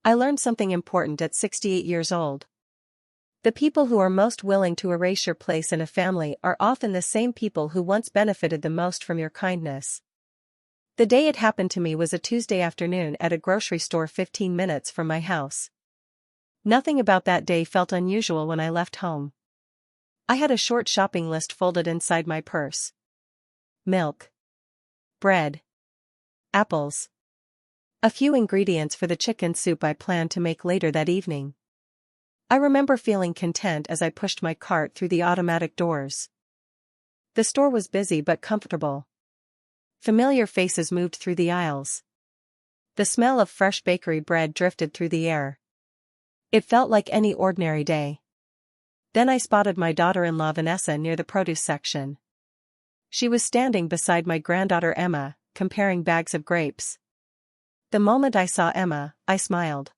I learned something important at 68 years old. The people who are most willing to erase your place in a family are often the same people who once benefited the most from your kindness. The day it happened to me was a Tuesday afternoon at a grocery store 15 minutes from my house. Nothing about that day felt unusual when I left home. I had a short shopping list folded inside my purse. Milk. Bread. Apples. A few ingredients for the chicken soup I planned to make later that evening. I remember feeling content as I pushed my cart through the automatic doors. The store was busy but comfortable. Familiar faces moved through the aisles. The smell of fresh bakery bread drifted through the air. It felt like any ordinary day. Then I spotted my daughter-in-law Vanessa near the produce section. She was standing beside my granddaughter Emma, comparing bags of grapes. The moment I saw Emma, I smiled.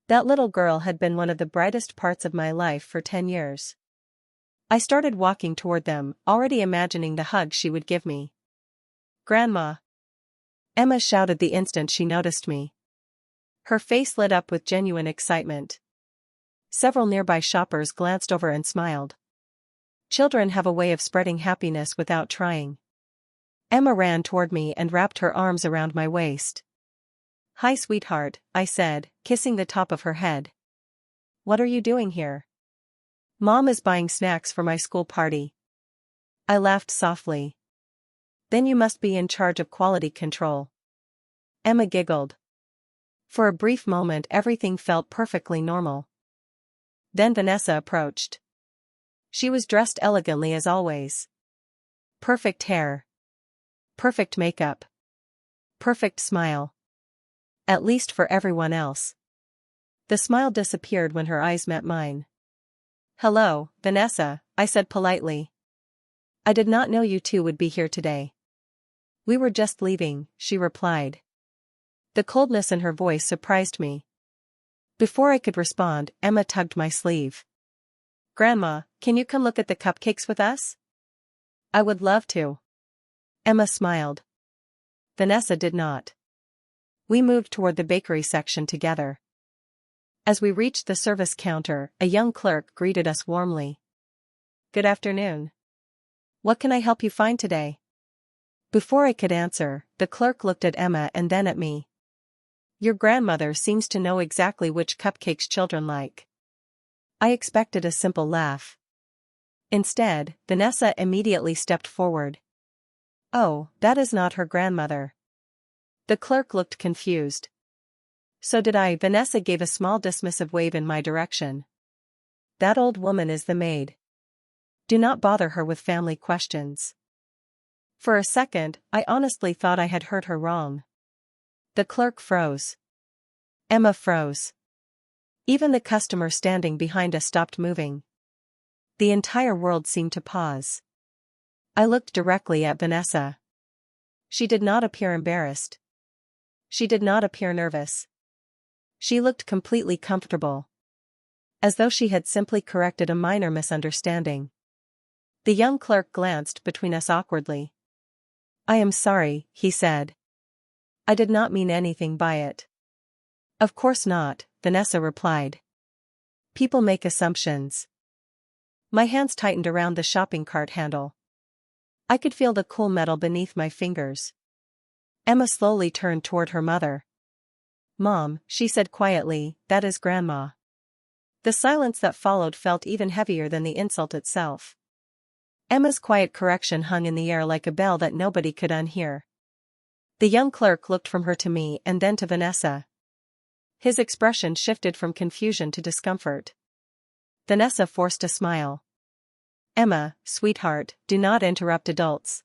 That little girl had been one of the brightest parts of my life for 10 years. I started walking toward them, already imagining the hug she would give me. "Grandma!" Emma shouted the instant she noticed me. Her face lit up with genuine excitement. Several nearby shoppers glanced over and smiled. Children have a way of spreading happiness without trying. Emma ran toward me and wrapped her arms around my waist. "Hi, sweetheart," I said, kissing the top of her head. "What are you doing here?" "Mom is buying snacks for my school party." I laughed softly. "Then you must be in charge of quality control." Emma giggled. For a brief moment everything felt perfectly normal. Then Vanessa approached. She was dressed elegantly as always. Perfect hair. Perfect makeup. Perfect smile. At least for everyone else. The smile disappeared when her eyes met mine. "Hello, Vanessa," I said politely. "I did not know you two would be here today." "We were just leaving," she replied. The coldness in her voice surprised me. Before I could respond, Emma tugged my sleeve. "Grandma, can you come look at the cupcakes with us?" "I would love to." Emma smiled. Vanessa did not. We moved toward the bakery section together. As we reached the service counter, a young clerk greeted us warmly. "Good afternoon. What can I help you find today?" Before I could answer, the clerk looked at Emma and then at me. "Your grandmother seems to know exactly which cupcakes children like." I expected a simple laugh. Instead, Vanessa immediately stepped forward. "Oh, that is not her grandmother." The clerk looked confused. So did I. Vanessa gave a small dismissive wave in my direction. "That old woman is the maid. Do not bother her with family questions." For a second, I honestly thought I had heard her wrong. The clerk froze. Emma froze. Even the customer standing behind us stopped moving. The entire world seemed to pause. I looked directly at Vanessa. She did not appear embarrassed. She did not appear nervous. She looked completely comfortable. As though she had simply corrected a minor misunderstanding. The young clerk glanced between us awkwardly. "I am sorry," he said. "I did not mean anything by it." "Of course not," Vanessa replied. "People make assumptions." My hands tightened around the shopping cart handle. I could feel the cool metal beneath my fingers. Emma slowly turned toward her mother. "Mom," she said quietly, "that is Grandma." The silence that followed felt even heavier than the insult itself. Emma's quiet correction hung in the air like a bell that nobody could unhear. The young clerk looked from her to me and then to Vanessa. His expression shifted from confusion to discomfort. Vanessa forced a smile. "Emma, sweetheart, do not interrupt adults."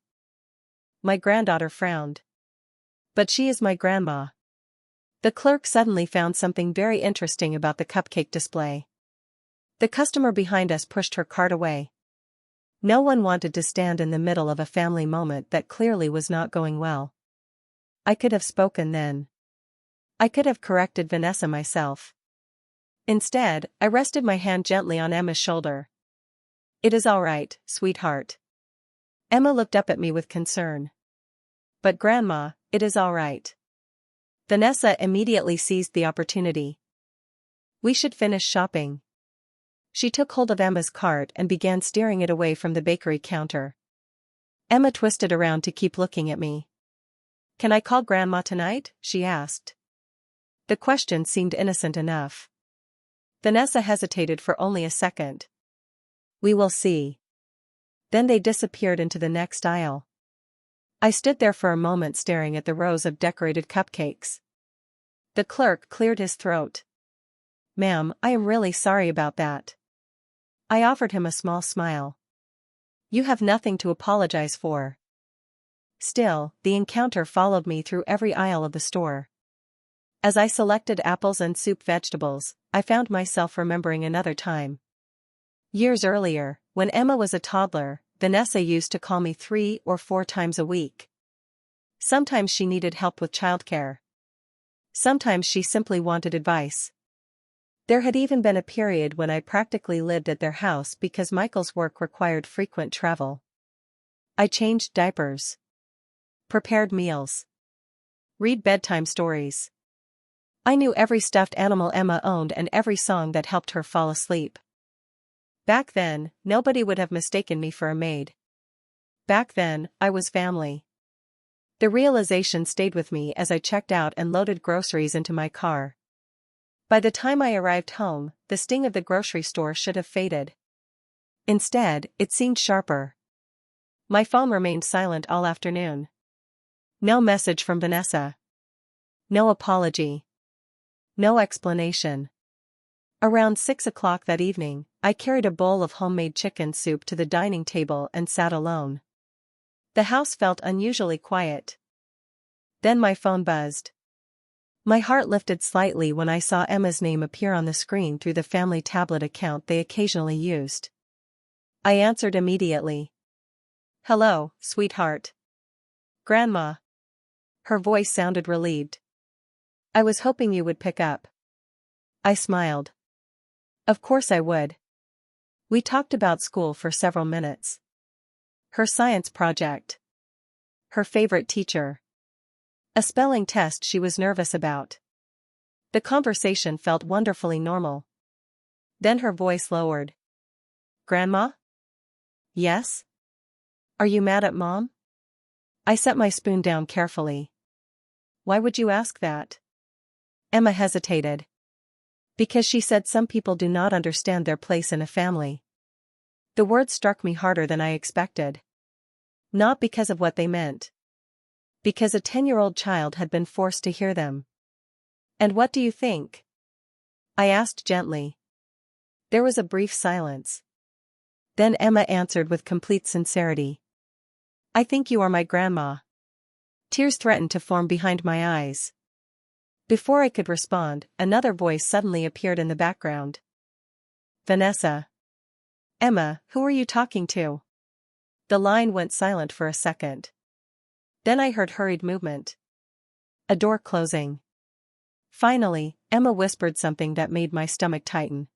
My granddaughter frowned. "But she is my grandma." The clerk suddenly found something very interesting about the cupcake display. The customer behind us pushed her cart away. No one wanted to stand in the middle of a family moment that clearly was not going well. I could have spoken then. I could have corrected Vanessa myself. Instead, I rested my hand gently on Emma's shoulder. "It is all right, sweetheart." Emma looked up at me with concern. "But Grandma, it is all right." Vanessa immediately seized the opportunity. We should finish shopping. She took hold of Emma's cart and began steering it away from the bakery counter. Emma twisted around to keep looking at me. Can I call Grandma tonight? She asked. The question seemed innocent enough. Vanessa hesitated for only a second. We will see. Then they disappeared into the next aisle. I stood there for a moment staring at the rows of decorated cupcakes. The clerk cleared his throat. Ma'am, I am really sorry about that. I offered him a small smile. You have nothing to apologize for. Still, the encounter followed me through every aisle of the store. As I selected apples and soup vegetables, I found myself remembering another time. Years earlier, when Emma was a toddler, Vanessa used to call me 3 or 4 times a week. Sometimes she needed help with childcare. Sometimes she simply wanted advice. There had even been a period when I practically lived at their house because Michael's work required frequent travel. I changed diapers, prepared meals, read bedtime stories. I knew every stuffed animal Emma owned and every song that helped her fall asleep. Back then, nobody would have mistaken me for a maid. Back then, I was family. The realization stayed with me as I checked out and loaded groceries into my car. By the time I arrived home, the sting of the grocery store should have faded. Instead, it seemed sharper. My phone remained silent all afternoon. No message from Vanessa. No apology. No explanation. Around 6 o'clock that evening, I carried a bowl of homemade chicken soup to the dining table and sat alone. The house felt unusually quiet. Then my phone buzzed. My heart lifted slightly when I saw Emma's name appear on the screen through the family tablet account they occasionally used. I answered immediately. Hello, sweetheart. Grandma. Her voice sounded relieved. I was hoping you would pick up. I smiled. Of course I would. We talked about school for several minutes. Her science project. Her favorite teacher. A spelling test she was nervous about. The conversation felt wonderfully normal. Then her voice lowered. Grandma? Yes? Are you mad at Mom? I set my spoon down carefully. Why would you ask that? Emma hesitated. Because she said some people do not understand their place in a family. The words struck me harder than I expected. Not because of what they meant. Because a 10-year-old child had been forced to hear them. And what do you think? I asked gently. There was a brief silence. Then Emma answered with complete sincerity. I think you are my grandma. Tears threatened to form behind my eyes. Before I could respond, another voice suddenly appeared in the background. Vanessa. Emma, who are you talking to? The line went silent for a second. Then I heard hurried movement. A door closing. Finally, Emma whispered something that made my stomach tighten.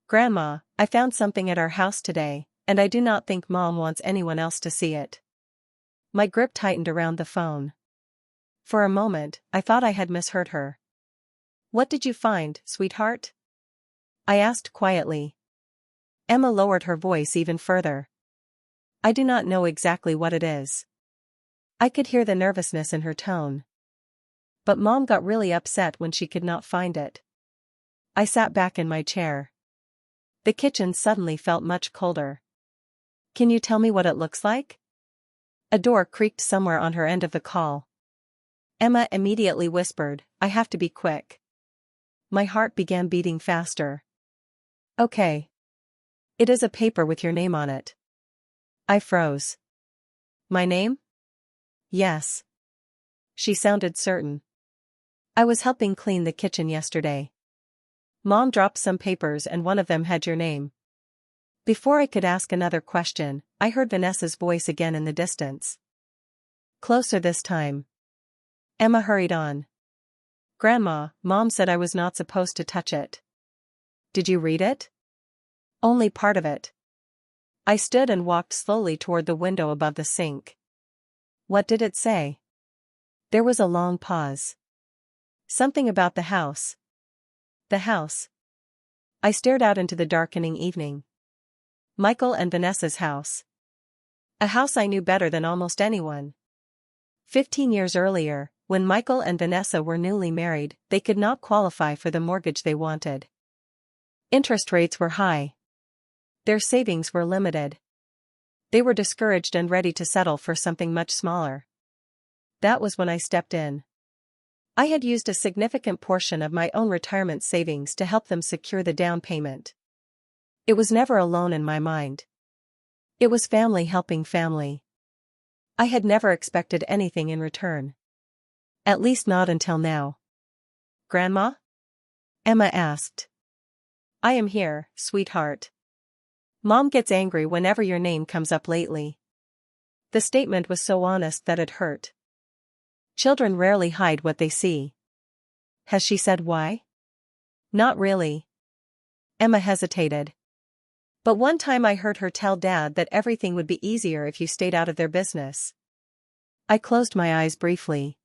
Grandma, I found something at our house today, and I do not think Mom wants anyone else to see it. My grip tightened around the phone. For a moment, I thought I had misheard her. What did you find, sweetheart? I asked quietly. Emma lowered her voice even further. I do not know exactly what it is. I could hear the nervousness in her tone. But Mom got really upset when she could not find it. I sat back in my chair. The kitchen suddenly felt much colder. Can you tell me what it looks like? A door creaked somewhere on her end of the call. Emma immediately whispered, I have to be quick. My heart began beating faster. Okay. It is a paper with your name on it. I froze. My name? Yes. She sounded certain. I was helping clean the kitchen yesterday. Mom dropped some papers and one of them had your name. Before I could ask another question, I heard Vanessa's voice again in the distance. Closer this time. Emma hurried on. Grandma, Mom said I was not supposed to touch it. Did you read it? Only part of it. I stood and walked slowly toward the window above the sink. What did it say? There was a long pause. Something about the house. The house. I stared out into the darkening evening. Michael and Vanessa's house. A house I knew better than almost anyone. 15 years earlier, when Michael and Vanessa were newly married, they could not qualify for the mortgage they wanted. Interest rates were high. Their savings were limited. They were discouraged and ready to settle for something much smaller. That was when I stepped in. I had used a significant portion of my own retirement savings to help them secure the down payment. It was never a loan in my mind. It was family helping family. I had never expected anything in return. At least not until now. "Grandma?" Emma asked. "I am here, sweetheart. Mom gets angry whenever your name comes up lately." The statement was so honest that it hurt. Children rarely hide what they see. Has she said why? Not really. Emma hesitated. But one time I heard her tell Dad that everything would be easier if you stayed out of their business. I closed my eyes briefly.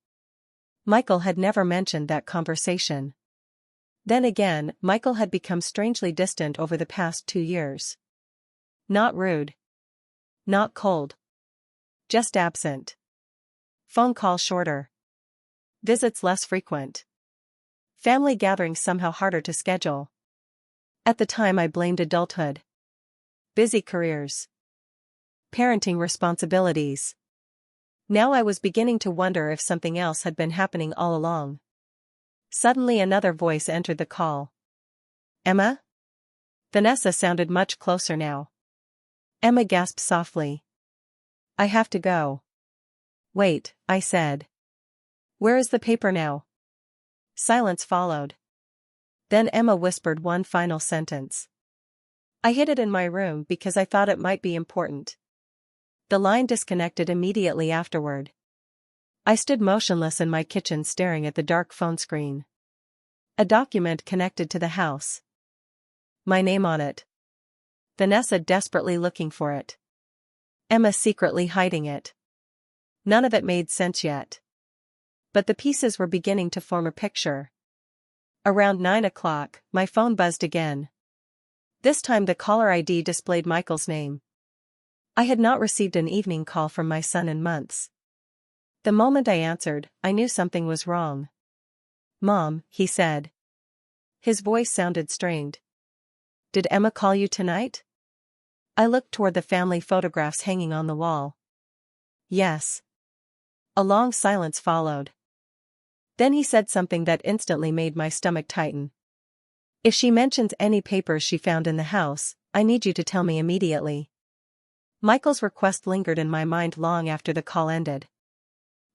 Michael had never mentioned that conversation. Then again, Michael had become strangely distant over the past 2 years. Not rude. Not cold. Just absent. Phone calls shorter. Visits less frequent. Family gatherings somehow harder to schedule. At the time I blamed adulthood. Busy careers. Parenting responsibilities. Now I was beginning to wonder if something else had been happening all along. Suddenly another voice entered the call. "Emma?" Vanessa sounded much closer now. Emma gasped softly. "I have to go." "Wait," I said. "Where is the paper now?" Silence followed. Then Emma whispered one final sentence. "I hid it in my room because I thought it might be important." The line disconnected immediately afterward. I stood motionless in my kitchen staring at the dark phone screen. A document connected to the house. My name on it. Vanessa desperately looking for it. Emma secretly hiding it. None of it made sense yet. But the pieces were beginning to form a picture. Around 9 o'clock, my phone buzzed again. This time the caller ID displayed Michael's name. I had not received an evening call from my son in months. The moment I answered, I knew something was wrong. "Mom," he said. His voice sounded strained. "Did Emma call you tonight?" I looked toward the family photographs hanging on the wall. "Yes." A long silence followed. Then he said something that instantly made my stomach tighten. "If she mentions any papers she found in the house, I need you to tell me immediately." Michael's request lingered in my mind long after the call ended.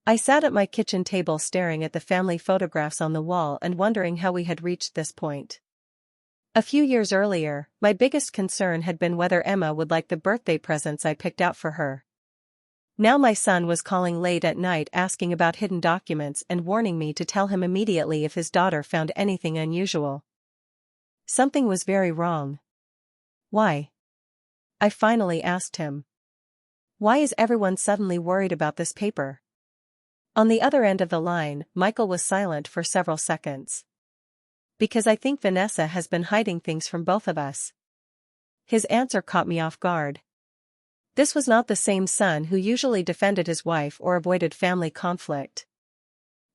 I sat at my kitchen table staring at the family photographs on the wall and wondering how we had reached this point. A few years earlier, my biggest concern had been whether Emma would like the birthday presents I picked out for her. Now my son was calling late at night asking about hidden documents and warning me to tell him immediately if his daughter found anything unusual. Something was very wrong. "Why?" I finally asked him. "Why is everyone suddenly worried about this paper?" On the other end of the line, Michael was silent for several seconds. "Because I think Vanessa has been hiding things from both of us." His answer caught me off guard. This was not the same son who usually defended his wife or avoided family conflict.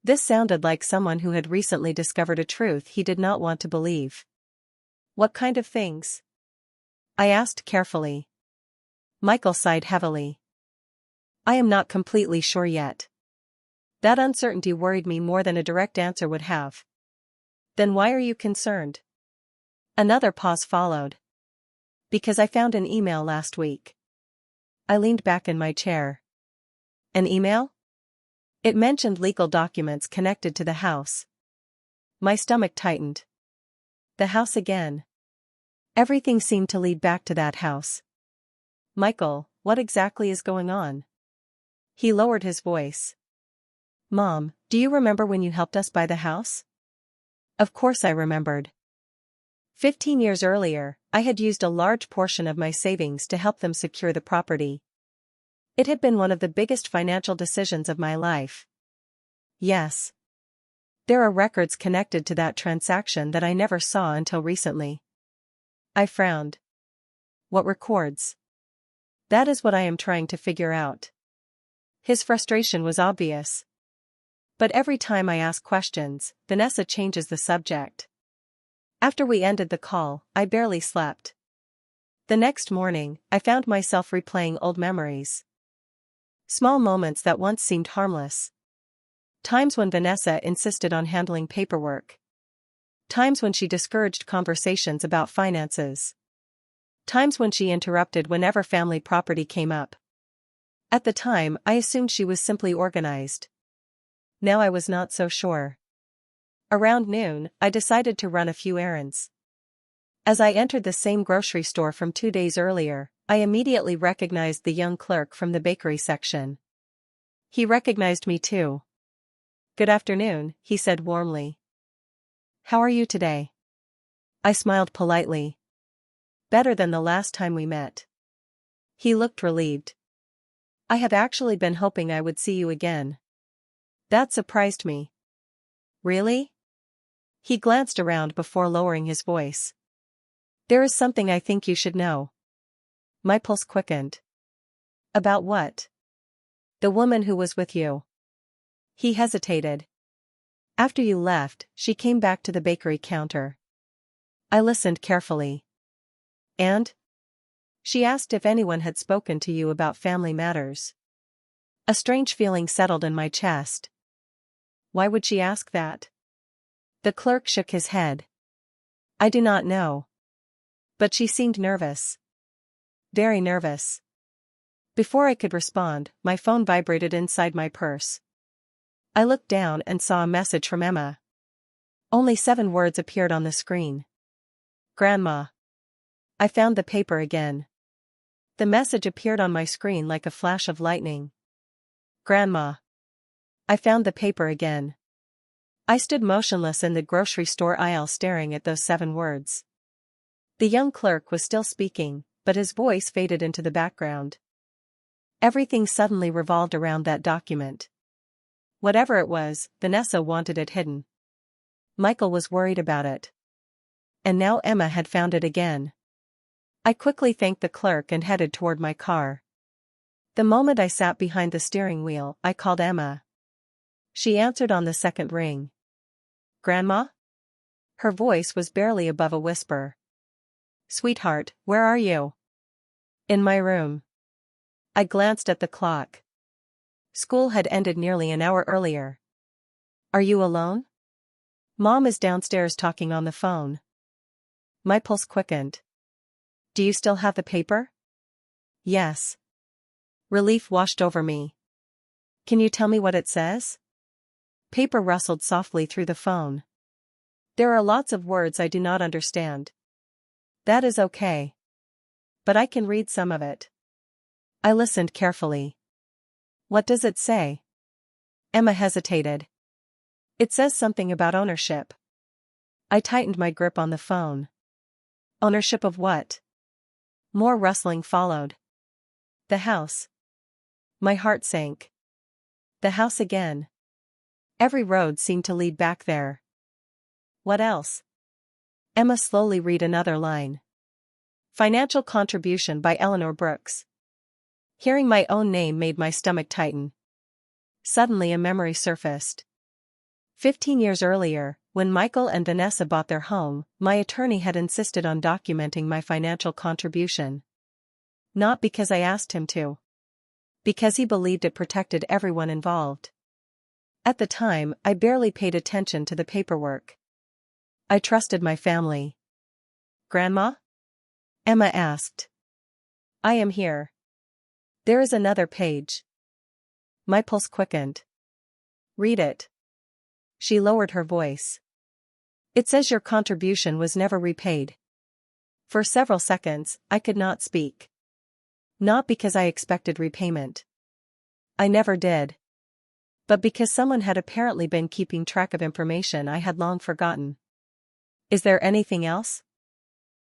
This sounded like someone who had recently discovered a truth he did not want to believe. "What kind of things?" I asked carefully. Michael sighed heavily. "I am not completely sure yet." That uncertainty worried me more than a direct answer would have. "Then why are you concerned?" Another pause followed. "Because I found an email last week." I leaned back in my chair. "An email?" It mentioned legal documents connected to the house. My stomach tightened. The house again. Everything seemed to lead back to that house. "Michael, what exactly is going on?" He lowered his voice. "Mom, do you remember when you helped us buy the house?" Of course I remembered. 15 years earlier, I had used a large portion of my savings to help them secure the property. It had been one of the biggest financial decisions of my life. "Yes." There are records connected to that transaction that I never saw until recently. I frowned. What records? That is what I am trying to figure out. His frustration was obvious. But every time I ask questions, Vanessa changes the subject. After we ended the call, I barely slept. The next morning, I found myself replaying old memories. Small moments that once seemed harmless. Times when Vanessa insisted on handling paperwork. Times when she discouraged conversations about finances. Times when she interrupted whenever family property came up. At the time, I assumed she was simply organized. Now I was not so sure. Around noon, I decided to run a few errands. As I entered the same grocery store from 2 days earlier, I immediately recognized the young clerk from the bakery section. He recognized me too. "Good afternoon," he said warmly. "How are you today?" I smiled politely. "Better than the last time we met." He looked relieved. "I have actually been hoping I would see you again." That surprised me. "Really?" He glanced around before lowering his voice. "There is something I think you should know." My pulse quickened. "About what?" "The woman who was with you." He hesitated. "After you left, she came back to the bakery counter." I listened carefully. "And?" "She asked if anyone had spoken to you about family matters." A strange feeling settled in my chest. Why would she ask that? The clerk shook his head. "I do not know. But she seemed nervous. Very nervous." Before I could respond, my phone vibrated inside my purse. I looked down and saw a message from Emma. Only 7 words appeared on the screen. "Grandma." I found the paper again. The message appeared on my screen like a flash of lightning. "Grandma." I found the paper again. I stood motionless in the grocery store aisle staring at those 7 words. The young clerk was still speaking, but his voice faded into the background. Everything suddenly revolved around that document. Whatever it was, Vanessa wanted it hidden. Michael was worried about it. And now Emma had found it again. I quickly thanked the clerk and headed toward my car. The moment I sat behind the steering wheel, I called Emma. She answered on the second ring. "Grandma?" Her voice was barely above a whisper. "Sweetheart, where are you?" "In my room." I glanced at the clock. School had ended nearly an hour earlier. "Are you alone?" "Mom is downstairs talking on the phone." My pulse quickened. "Do you still have the paper?" "Yes." Relief washed over me. "Can you tell me what it says?" Paper rustled softly through the phone. "There are lots of words I do not understand." "That is okay. But I can read some of it." I listened carefully. "What does it say?" Emma hesitated. "It says something about ownership." I tightened my grip on the phone. "Ownership of what?" More rustling followed. "The house." My heart sank. The house again. Every road seemed to lead back there. "What else?" Emma slowly read another line. "Financial contribution by Eleanor Brooks." Hearing my own name made my stomach tighten. Suddenly a memory surfaced. 15 years earlier, when Michael and Vanessa bought their home, my attorney had insisted on documenting my financial contribution. Not because I asked him to. Because he believed it protected everyone involved. At the time, I barely paid attention to the paperwork. I trusted my family. "Grandma?" Emma asked. "I am here." "There is another page." My pulse quickened. "Read it." She lowered her voice. "It says your contribution was never repaid." For several seconds, I could not speak. Not because I expected repayment. I never did. But because someone had apparently been keeping track of information I had long forgotten. "Is there anything else?"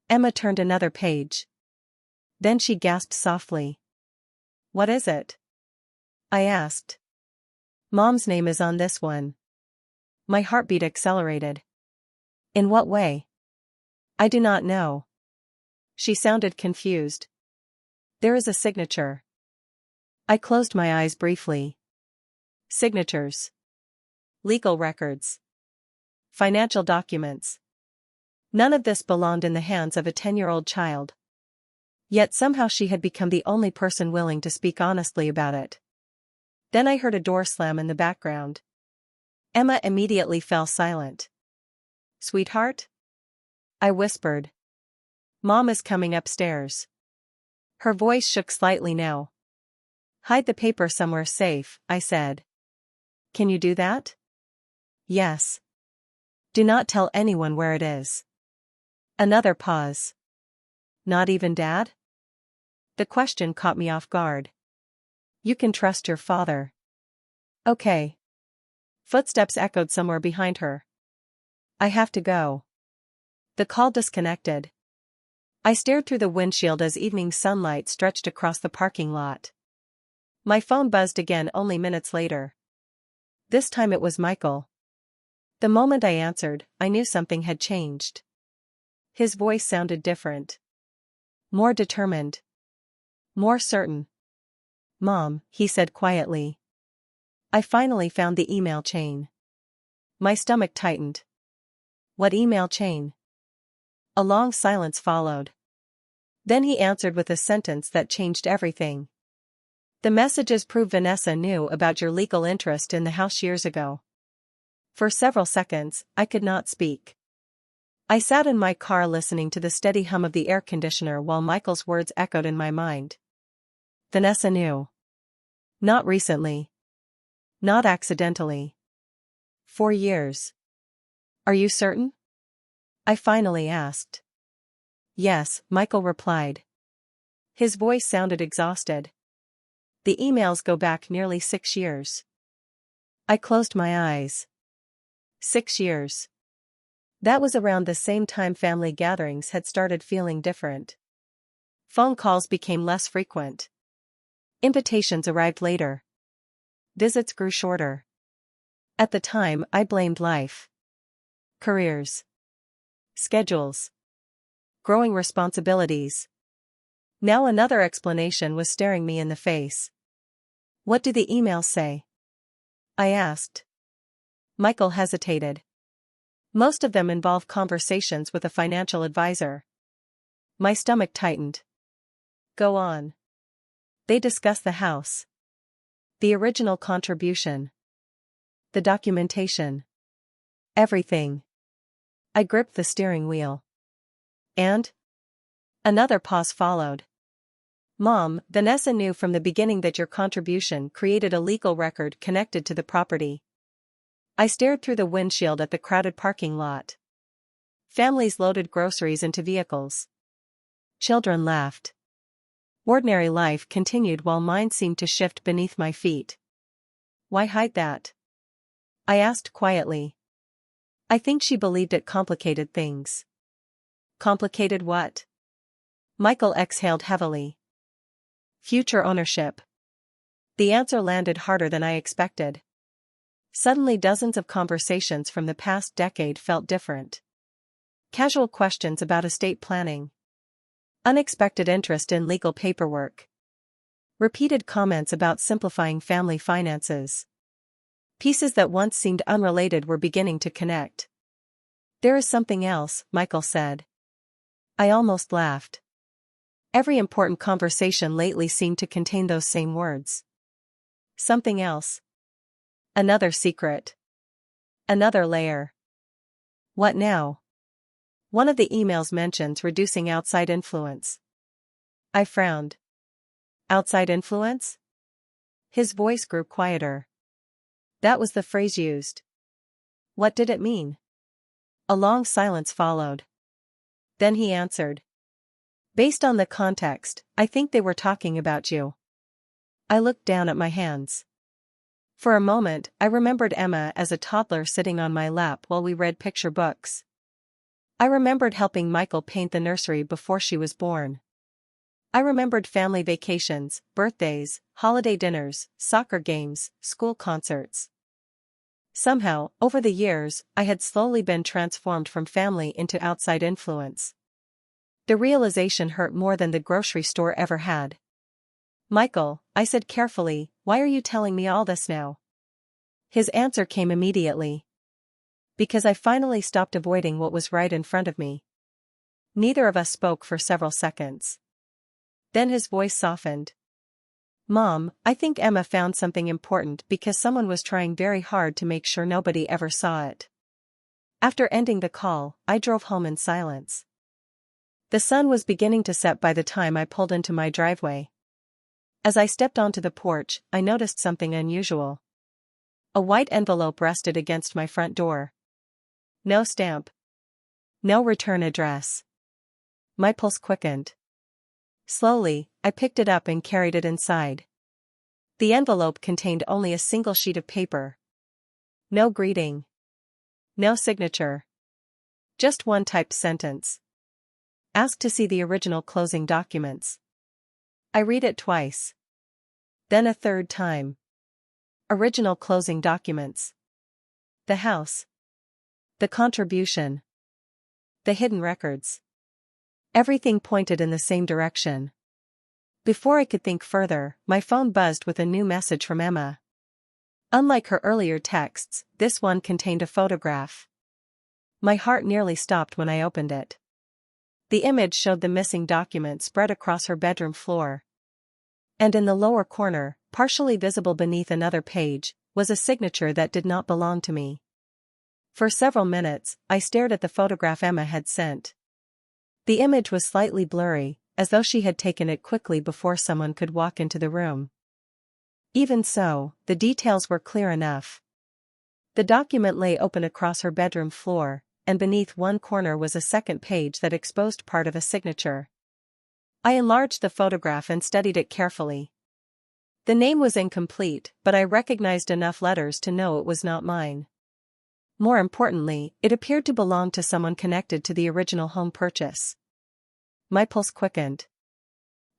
Emma turned another page. Then she gasped softly. "What is it?" I asked. "Mom's name is on this one." My heartbeat accelerated. In what way? I do not know. She sounded confused. There is a signature. I closed my eyes briefly. Signatures. Legal records. Financial documents. None of this belonged in the hands of a 10-year-old child. Yet somehow she had become the only person willing to speak honestly about it. Then I heard a door slam in the background. Emma immediately fell silent. Sweetheart? I whispered. Mom is coming upstairs. Her voice shook slightly now. Hide the paper somewhere safe, I said. Can you do that? Yes. Do not tell anyone where it is. Another pause. Not even Dad? The question caught me off guard. You can trust your father. Okay. Footsteps echoed somewhere behind her. I have to go. The call disconnected. I stared through the windshield as evening sunlight stretched across the parking lot. My phone buzzed again only minutes later. This time it was Michael. The moment I answered, I knew something had changed. His voice sounded different. More determined. More certain. Mom, he said quietly. I finally found the email chain. My stomach tightened. What email chain? A long silence followed. Then he answered with a sentence that changed everything. The messages prove Vanessa knew about your legal interest in the house years ago. For several seconds, I could not speak. I sat in my car listening to the steady hum of the air conditioner while Michael's words echoed in my mind. Vanessa knew. Not recently. Not accidentally. For years. Are you certain? I finally asked. Yes, Michael replied. His voice sounded exhausted. The emails go back nearly 6 years. I closed my eyes. 6 years. That was around the same time family gatherings had started feeling different. Phone calls became less frequent. Invitations arrived later. Visits grew shorter. At the time, I blamed life. Careers. Schedules. Growing responsibilities. Now another explanation was staring me in the face. What do the emails say? I asked. Michael hesitated. Most of them involve conversations with a financial advisor. My stomach tightened. Go on. They discuss the house. The original contribution. The documentation. Everything. I gripped the steering wheel. And? Another pause followed. Mom, Vanessa knew from the beginning that your contribution created a legal record connected to the property. I stared through the windshield at the crowded parking lot. Families loaded groceries into vehicles. Children laughed. Ordinary life continued while mine seemed to shift beneath my feet. Why hide that? I asked quietly. I think she believed it complicated things. Complicated what? Michael exhaled heavily. Future ownership. The answer landed harder than I expected. Suddenly dozens of conversations from the past decade felt different. Casual questions about estate planning. Unexpected interest in legal paperwork. Repeated comments about simplifying family finances. Pieces that once seemed unrelated were beginning to connect. There is something else, Michael said. I almost laughed. Every important conversation lately seemed to contain those same words. Something else. Another secret. Another layer. What now? One of the emails mentions reducing outside influence. I frowned. Outside influence? His voice grew quieter. That was the phrase used. What did it mean? A long silence followed. Then he answered. Based on the context, I think they were talking about you. I looked down at my hands. For a moment, I remembered Emma as a toddler sitting on my lap while we read picture books. I remembered helping Michael paint the nursery before she was born. I remembered family vacations, birthdays, holiday dinners, soccer games, school concerts. Somehow, over the years, I had slowly been transformed from family into outside influence. The realization hurt more than the grocery store ever had. "Michael," I said carefully, "why are you telling me all this now?" His answer came immediately. "Because I finally stopped avoiding what was right in front of me." Neither of us spoke for several seconds. Then his voice softened. "Mom, I think Emma found something important because someone was trying very hard to make sure nobody ever saw it." After ending the call, I drove home in silence. The sun was beginning to set by the time I pulled into my driveway. As I stepped onto the porch, I noticed something unusual. A white envelope rested against my front door. No stamp. No return address. My pulse quickened. Slowly, I picked it up and carried it inside. The envelope contained only a single sheet of paper. No greeting. No signature. Just one typed sentence. "Ask to see the original closing documents." I read it twice. Then a third time. Original closing documents. The house. The contribution. The hidden records. Everything pointed in the same direction. Before I could think further, my phone buzzed with a new message from Emma. Unlike her earlier texts, this one contained a photograph. My heart nearly stopped when I opened it. The image showed the missing document spread across her bedroom floor. And in the lower corner, partially visible beneath another page, was a signature that did not belong to me. For several minutes, I stared at the photograph Emma had sent. The image was slightly blurry, as though she had taken it quickly before someone could walk into the room. Even so, the details were clear enough. The document lay open across her bedroom floor, and beneath one corner was a second page that exposed part of a signature. I enlarged the photograph and studied it carefully. The name was incomplete, but I recognized enough letters to know it was not mine. More importantly, it appeared to belong to someone connected to the original home purchase. My pulse quickened.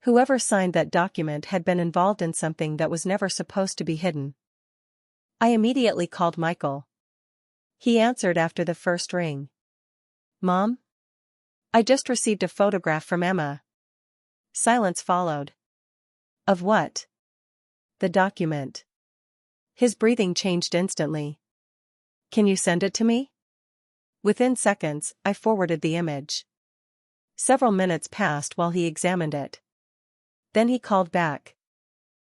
Whoever signed that document had been involved in something that was never supposed to be hidden. I immediately called Michael. He answered after the first ring. "Mom? I just received a photograph from Emma." Silence followed. "Of what?" "The document." His breathing changed instantly. "Can you send it to me?" Within seconds, I forwarded the image. Several minutes passed while he examined it. Then he called back.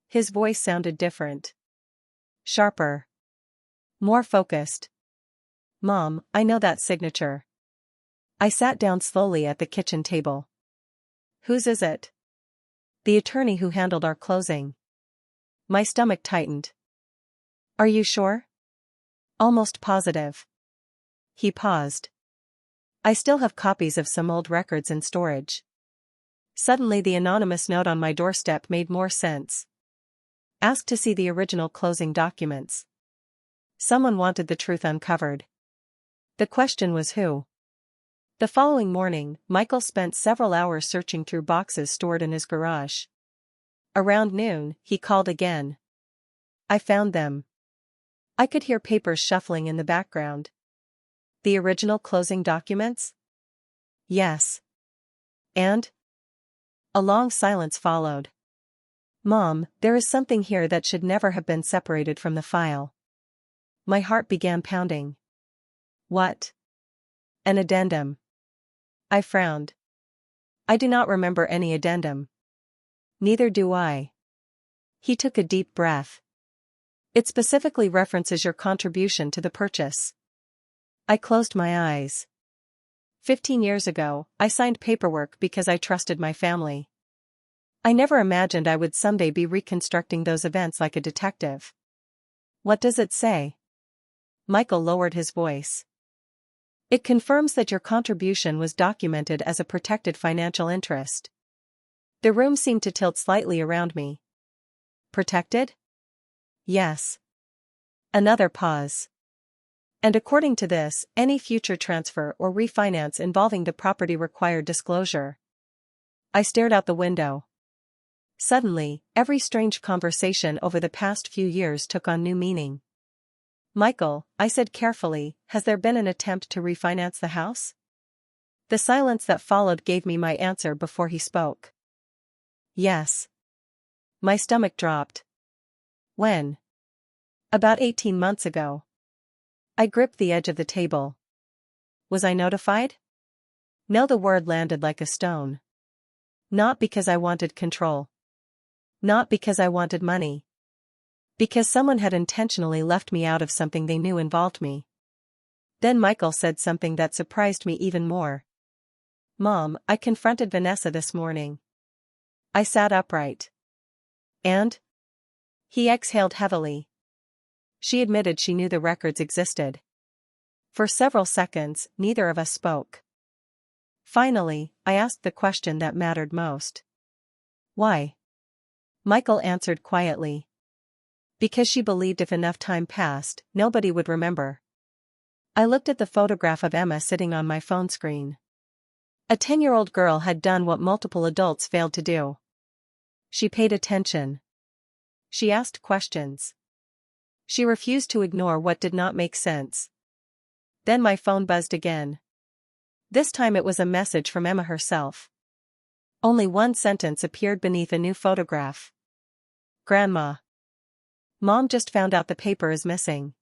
His voice sounded different. Sharper. More focused. "Mom, I know that signature." I sat down slowly at the kitchen table. "Whose is it?" "The attorney who handled our closing." My stomach tightened. "Are you sure?" "Almost positive." He paused. "I still have copies of some old records in storage." Suddenly the anonymous note on my doorstep made more sense. Ask to see the original closing documents. Someone wanted the truth uncovered. The question was who? The following morning, Michael spent several hours searching through boxes stored in his garage. Around noon, he called again. I found them. I could hear papers shuffling in the background. The original closing documents? Yes. And? A long silence followed. Mom, there is something here that should never have been separated from the file. My heart began pounding. What? An addendum. I frowned. I do not remember any addendum. Neither do I. He took a deep breath. It specifically references your contribution to the purchase. I closed my eyes. 15 years ago, I signed paperwork because I trusted my family. I never imagined I would someday be reconstructing those events like a detective. What does it say? Michael lowered his voice. It confirms that your contribution was documented as a protected financial interest. The room seemed to tilt slightly around me. Protected? Yes. Another pause. And according to this, any future transfer or refinance involving the property required disclosure. I stared out the window. Suddenly, every strange conversation over the past few years took on new meaning. Michael, I said carefully, has there been an attempt to refinance the house? The silence that followed gave me my answer before he spoke. Yes. My stomach dropped. When? About 18 months ago. I gripped the edge of the table. Was I notified? No, the word landed like a stone. Not because I wanted control. Not because I wanted money. Because someone had intentionally left me out of something they knew involved me. Then Michael said something that surprised me even more. Mom, I confronted Vanessa this morning. I sat upright. And? He exhaled heavily. She admitted she knew the records existed. For several seconds, neither of us spoke. Finally, I asked the question that mattered most. Why? Michael answered quietly. Because she believed if enough time passed, nobody would remember. I looked at the photograph of Emma sitting on my phone screen. A 10-year-old girl had done what multiple adults failed to do. She paid attention. She asked questions. She refused to ignore what did not make sense. Then my phone buzzed again. This time it was a message from Emma herself. Only one sentence appeared beneath a new photograph. Grandma. Mom just found out the paper is missing.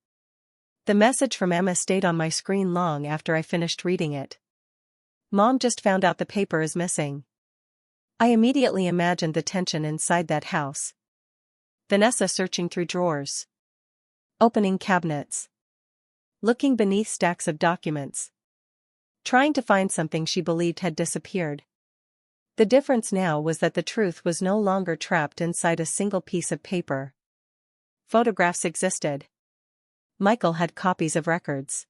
The message from Emma stayed on my screen long after I finished reading it. Mom just found out the paper is missing. I immediately imagined the tension inside that house. Vanessa searching through drawers. Opening cabinets. Looking beneath stacks of documents. Trying to find something she believed had disappeared. The difference now was that the truth was no longer trapped inside a single piece of paper. Photographs existed. Michael had copies of records.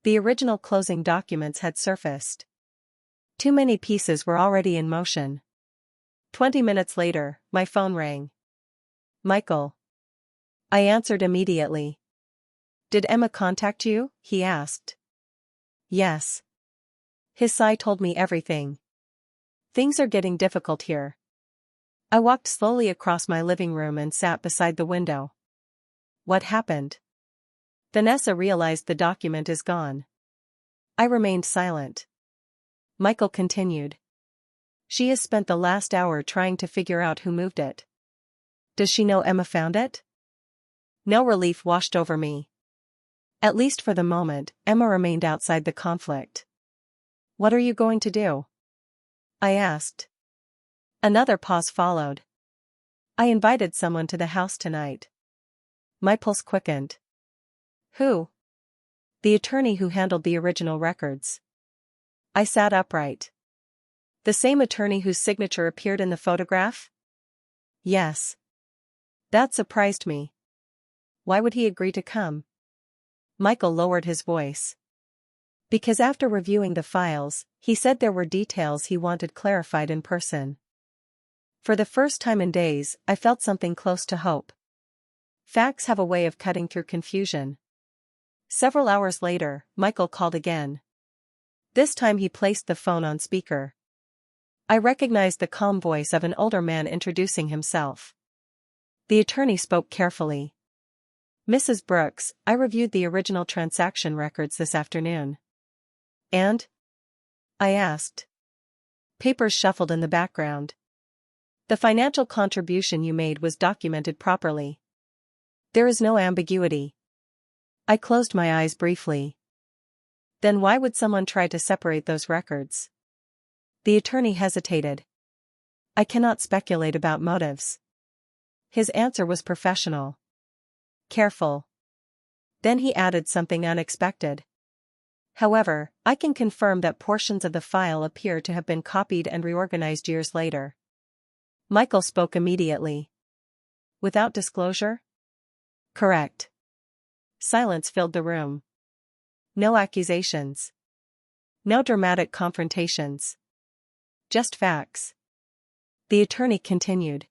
The original closing documents had surfaced. Too many pieces were already in motion. 20 minutes later, my phone rang. Michael. I answered immediately. Did Emma contact you? He asked. Yes. His sigh told me everything. Things are getting difficult here. I walked slowly across my living room and sat beside the window. What happened? Vanessa realized the document is gone. I remained silent. Michael continued. She has spent the last hour trying to figure out who moved it. Does she know Emma found it? No relief washed over me. At least for the moment, Emma remained outside the conflict. What are you going to do? I asked. Another pause followed. I invited someone to the house tonight. My pulse quickened. Who? The attorney who handled the original records. I sat upright. The same attorney whose signature appeared in the photograph? Yes. That surprised me. Why would he agree to come? Michael lowered his voice. Because after reviewing the files, he said there were details he wanted clarified in person. For the first time in days, I felt something close to hope. Facts have a way of cutting through confusion. Several hours later, Michael called again. This time he placed the phone on speaker. I recognized the calm voice of an older man introducing himself. The attorney spoke carefully. Mrs. Brooks, I reviewed the original transaction records this afternoon. And? I asked. Papers shuffled in the background. The financial contribution you made was documented properly. There is no ambiguity. I closed my eyes briefly. Then why would someone try to separate those records? The attorney hesitated. I cannot speculate about motives. His answer was professional. Careful. Then he added something unexpected. However, I can confirm that portions of the file appear to have been copied and reorganized years later. Michael spoke immediately. Without disclosure? Correct. Silence filled the room. No accusations. No dramatic confrontations. Just facts. The attorney continued.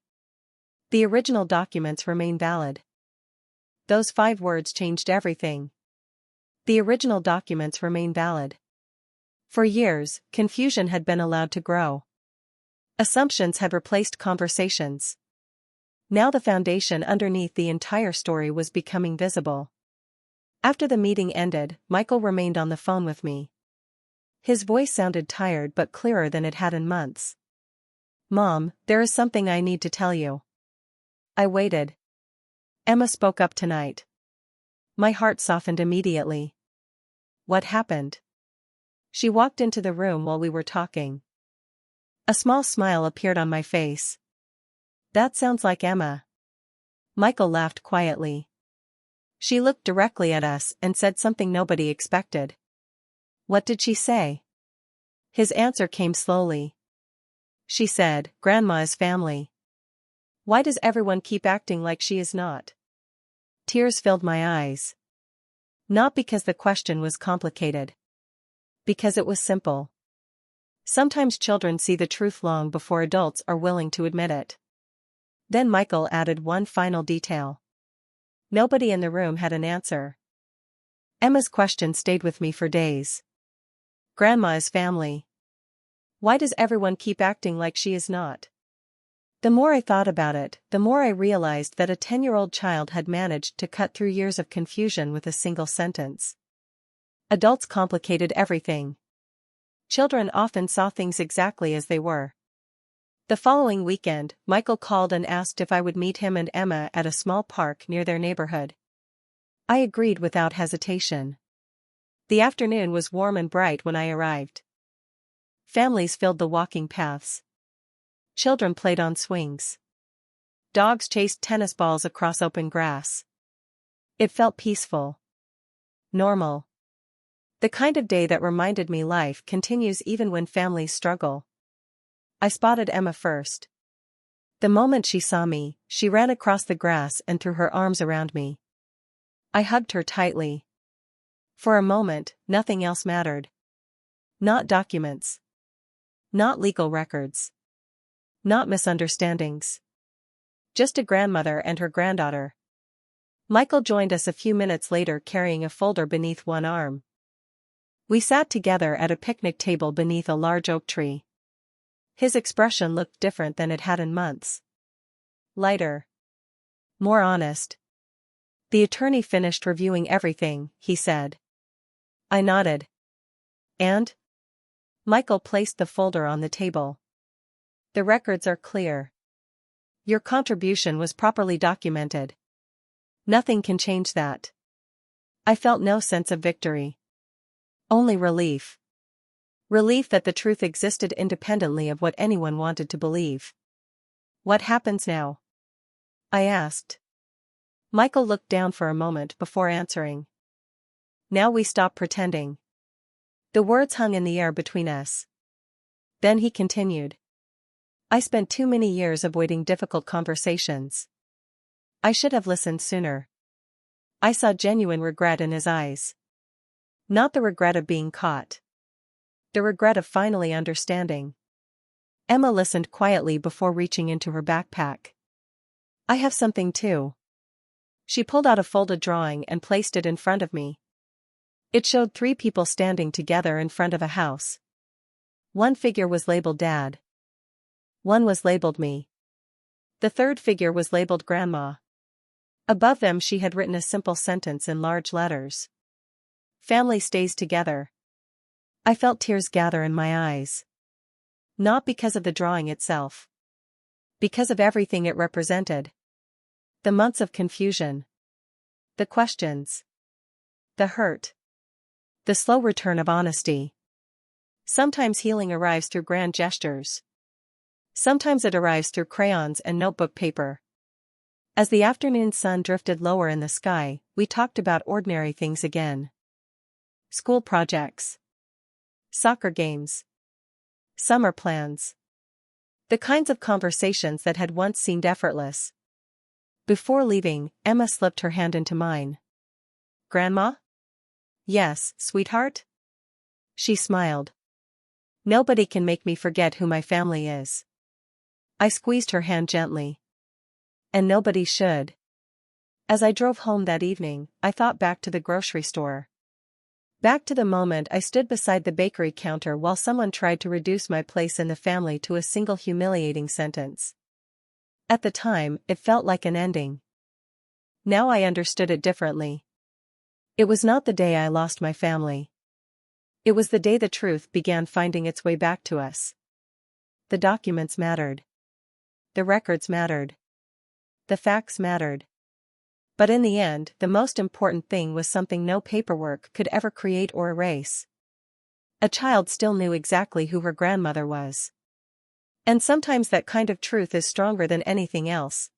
The original documents remain valid. Those 5 words changed everything. The original documents remain valid. For years, confusion had been allowed to grow. Assumptions had replaced conversations. Now the foundation underneath the entire story was becoming visible. After the meeting ended, Michael remained on the phone with me. His voice sounded tired but clearer than it had in months. "Mom, there is something I need to tell you." I waited. "Emma spoke up tonight." My heart softened immediately. "What happened?" She walked into the room while we were talking. A small smile appeared on my face. "That sounds like Emma." Michael laughed quietly. "She looked directly at us and said something nobody expected." "What did she say?" His answer came slowly. "She said, 'Grandma is family. Why does everyone keep acting like she is not?'" Tears filled my eyes. Not because the question was complicated. Because it was simple. Sometimes children see the truth long before adults are willing to admit it. Then Michael added one final detail. Nobody in the room had an answer. Emma's question stayed with me for days. "Grandma is family. Why does everyone keep acting like she is not?" The more I thought about it, the more I realized that a 10-year-old child had managed to cut through years of confusion with a single sentence. Adults complicated everything. Children often saw things exactly as they were. The following weekend, Michael called and asked if I would meet him and Emma at a small park near their neighborhood. I agreed without hesitation. The afternoon was warm and bright when I arrived. Families filled the walking paths. Children played on swings. Dogs chased tennis balls across open grass. It felt peaceful. Normal. The kind of day that reminded me life continues even when families struggle. I spotted Emma first. The moment she saw me, she ran across the grass and threw her arms around me. I hugged her tightly. For a moment, nothing else mattered. Not documents. Not legal records. Not misunderstandings. Just a grandmother and her granddaughter. Michael joined us a few minutes later carrying a folder beneath one arm. We sat together at a picnic table beneath a large oak tree. His expression looked different than it had in months. Lighter. More honest. "The attorney finished reviewing everything," he said. I nodded. "And?" Michael placed the folder on the table. "The records are clear. Your contribution was properly documented. Nothing can change that." I felt no sense of victory. Only relief. Relief that the truth existed independently of what anyone wanted to believe. "What happens now?" I asked. Michael looked down for a moment before answering. "Now we stop pretending." The words hung in the air between us. Then he continued. "I spent too many years avoiding difficult conversations. I should have listened sooner." I saw genuine regret in his eyes. Not the regret of being caught. The regret of finally understanding. Emma listened quietly before reaching into her backpack. "I have something too." She pulled out a folded drawing and placed it in front of me. It showed 3 people standing together in front of a house. One figure was labeled Dad. One was labeled me. The third figure was labeled Grandma. Above them she had written a simple sentence in large letters. "Family stays together." I felt tears gather in my eyes. Not because of the drawing itself. Because of everything it represented. The months of confusion. The questions. The hurt. The slow return of honesty. Sometimes healing arrives through grand gestures. Sometimes it arrives through crayons and notebook paper. As the afternoon sun drifted lower in the sky, we talked about ordinary things again. School projects. Soccer games. Summer plans. The kinds of conversations that had once seemed effortless. Before leaving, Emma slipped her hand into mine. "Grandma?" "Yes, sweetheart?" She smiled. "Nobody can make me forget who my family is." I squeezed her hand gently. "And nobody should." As I drove home that evening, I thought back to the grocery store. Back to the moment I stood beside the bakery counter while someone tried to reduce my place in the family to a single humiliating sentence. At the time, it felt like an ending. Now I understood it differently. It was not the day I lost my family. It was the day the truth began finding its way back to us. The documents mattered. The records mattered. The facts mattered. But in the end, the most important thing was something no paperwork could ever create or erase. A child still knew exactly who her grandmother was. And sometimes that kind of truth is stronger than anything else.